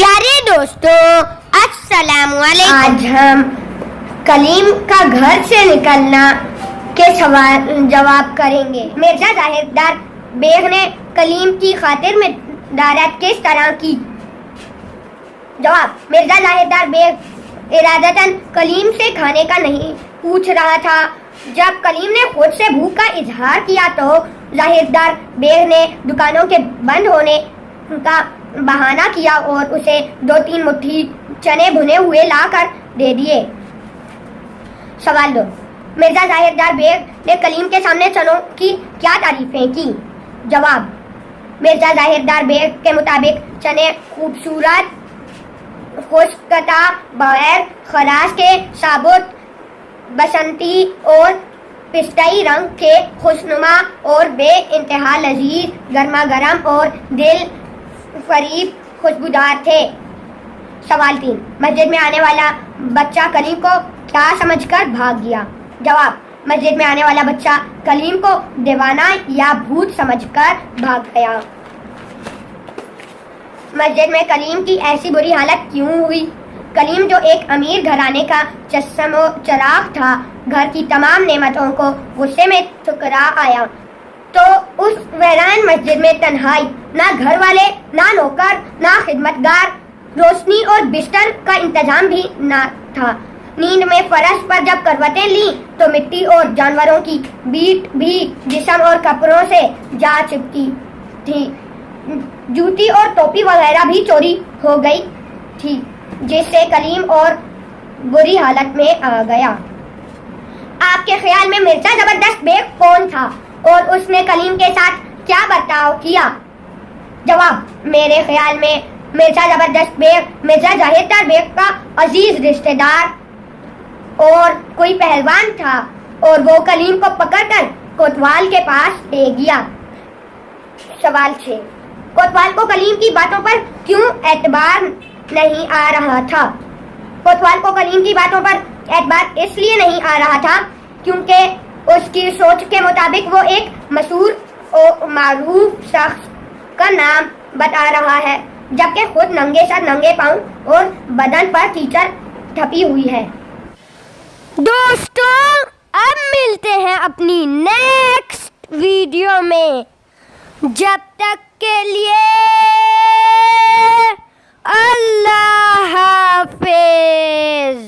प्यारे दोस्तों, अस्सलाम वालेकुम। आज हम कलीम का घर से निकलना के सवाल जवाब करेंगे। मिर्जा जाहिरदार बेग ने कलीम की खातिर में दारत किस तरह की? जवाब: मिर्जा जाहिरदार बेग इरादतन कलीम से खाने का नहीं पूछ रहा था। जब कलीम ने खुद से भूख का इजहार किया तो जाहिरदार बेग ने दुकानों के बंद होने का बहाना किया और उसे 2-3 मुट्ठी चने भुने हुए लाकर दे दिए। सवाल 2, मिर्जा जाहिरदार बेग ने कलीम के सामने चनों की क्या तारीफें की? जवाब: मिर्जा जाहिरदार बेग के मुताबिक चने खूबसूरत, खुशकता, बगैर खराश के, साबुत, बसंती और पिस्ताई रंग के, खुशनुमा और बे इंतहा लजीज, गर्मा गर्म और दिल फरीब खुशबूदार थे। सवाल 3, मस्जिद में आने वाला बच्चा कलीम को क्या समझकर भाग गया? जवाब: मस्जिद में आने वाला बच्चा कलीम को दीवाना या भूत समझकर भाग गया। मस्जिद में कलीम की ऐसी बुरी हालत क्यों हुई? कलीम जो एक अमीर घराने का चश्मो चराग था, घर की तमाम नेमतों को गुस्से में ठुकरा आया तो उस वीरान मस्जिद में तन्हाई, ना घर वाले, ना नौकर, ना खिदमतगार, रोशनी और बिस्तर का इंतजाम भी ना था। नींद में फर्श पर जब करवटें ली तो मिट्टी और जानवरों की बीट भी जिस्म और कपड़ों से जा चिपकी थी। जूती और टोपी वगैरह भी चोरी हो गई थी, जिससे कलीम और बुरी हालत में आ गया। आपके ख्याल में मिर्जा जबरदस्त बेग कौन था और उसने कलीम के साथ क्या बर्ताव किया? जवाब: मेरे ख्याल में मिर्जा जबरदस्त बेग मिर्जा जाहिरदार बेग का अजीज रिश्तेदार और कोई पहलवान था और वो कलीम को पकड़कर कोतवाल के पास ले गया। सवाल 6, कोतवाल को कलीम की बातों पर क्यों एतबार नहीं आ रहा था? कोतवाल को कलीम की बातों पर एतबार इसलिए नहीं आ रहा था क्योंकि उसकी सोच के मुताबिक वो एक मशहूर और मारूफ शख्स का नाम बता रहा है, जबकि खुद नंगे सर, नंगे पांव और बदन पर कीचड़ ठपी हुई है। दोस्तों, अब मिलते हैं अपनी नेक्स्ट वीडियो में। जब तक के लिए अल्लाह हाफिज।